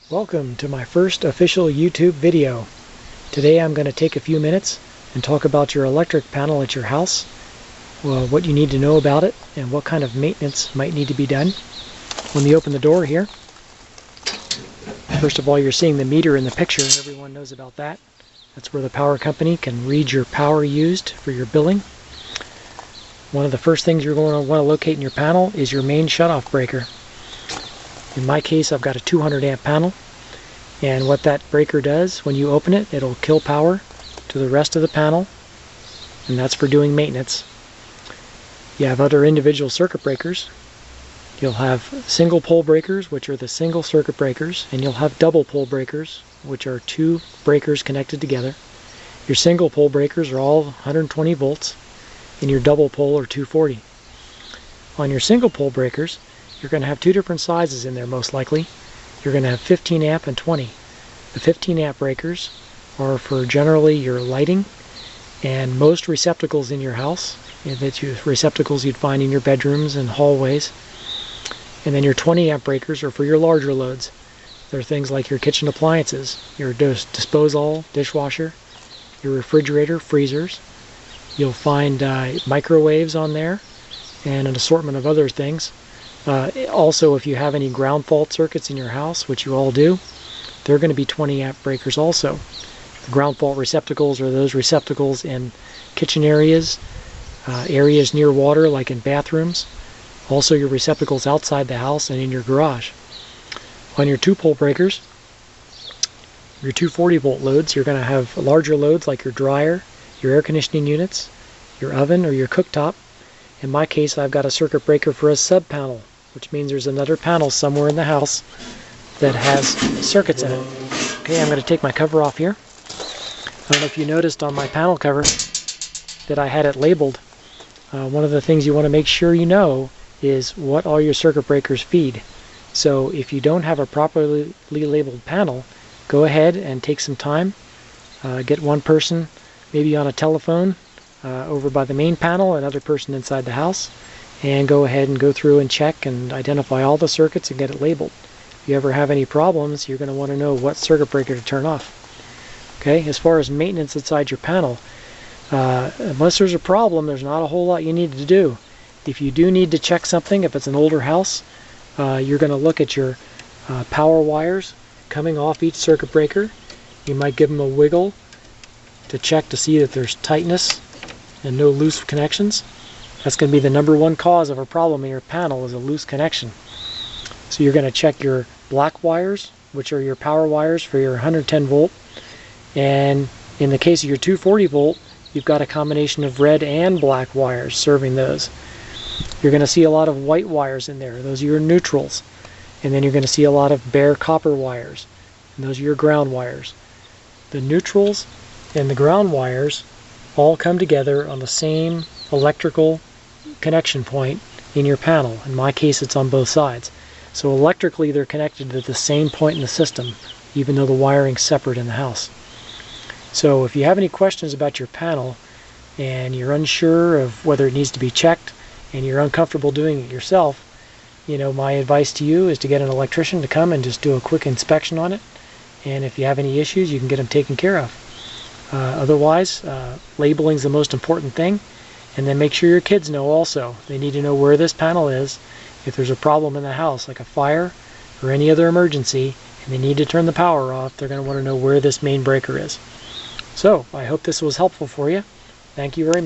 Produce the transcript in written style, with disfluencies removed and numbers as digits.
Welcome to my first official YouTube video. Today I'm going to take a few minutes and talk about your electric panel at your house, what you need to know about it, and what kind of maintenance might need to be done. When we open the door here, first of all, you're seeing the meter in the picture. Everyone knows about that. That's where the power company can read your power used for your billing. One of the first things you're going to want to locate in your panel is your main shutoff breaker. In my case, I've got a 200 amp panel, and what that breaker does, when you open it, it'll kill power to the rest of the panel, and that's for doing maintenance. You have other individual circuit breakers. You'll have single pole breakers, which are the single circuit breakers, and you'll have double pole breakers, which are two breakers connected together. Your single pole breakers are all 120 volts, and your double pole are 240. On your single pole breakers, you're going to have two different sizes in there most likely. You're going to have 15 amp and 20. The 15 amp breakers are for generally your lighting and most receptacles in your house. Receptacles you'd find in your bedrooms and hallways. And then your 20 amp breakers are for your larger loads. They're things like your kitchen appliances, your disposal, dishwasher, your refrigerator, freezers. You'll find microwaves on there and an assortment of other things. Also, if you have any ground fault circuits in your house, which you all do, they're going to be 20 amp breakers also. The ground fault receptacles are those receptacles in kitchen areas, areas near water like in bathrooms, also your receptacles outside the house and in your garage. On your two pole breakers, your 240 volt loads, you're going to have larger loads like your dryer, your air conditioning units, your oven or your cooktop. In my case, I've got a circuit breaker for a sub panel, which means there's another panel somewhere in the house that has circuits in it. Okay, I'm going to take my cover off here. I don't know if you noticed on my panel cover that I had it labeled. One of the things you want to make sure you know is what all your circuit breakers feed. So if you don't have a properly labeled panel, go ahead and take some time. Get one person, maybe on a telephone, over by the main panel, another person inside the house, and go ahead and go through and check and identify all the circuits and get it labeled. If you ever have any problems, you're going to want to know what circuit breaker to turn off. Okay, as far as maintenance inside your panel, unless there's a problem, there's not a whole lot you need to do. If you do need to check something, if it's an older house, you're going to look at your power wires coming off each circuit breaker. You might give them a wiggle to check to see that there's tightness and no loose connections. That's going to be the number one cause of a problem in your panel, is a loose connection. So you're going to check your black wires, which are your power wires for your 110 volt. And in the case of your 240 volt, you've got a combination of red and black wires serving those. You're going to see a lot of white wires in there. Those are your neutrals. And then you're going to see a lot of bare copper wires. And those are your ground wires. The neutrals and the ground wires all come together on the same electrical connection point in your panel. In my case, it's on both sides. So electrically, they're connected to the same point in the system, even though the wiring's separate in the house. So if you have any questions about your panel and you're unsure of whether it needs to be checked and you're uncomfortable doing it yourself, my advice to you is to get an electrician to come and just do a quick inspection on it. And if you have any issues, you can get them taken care of. Otherwise, labeling is the most important thing. And then make sure your kids know also. They need to know where this panel is. If there's a problem in the house, like a fire or any other emergency, and they need to turn the power off, they're going to want to know where this main breaker is. So, I hope this was helpful for you. Thank you very much.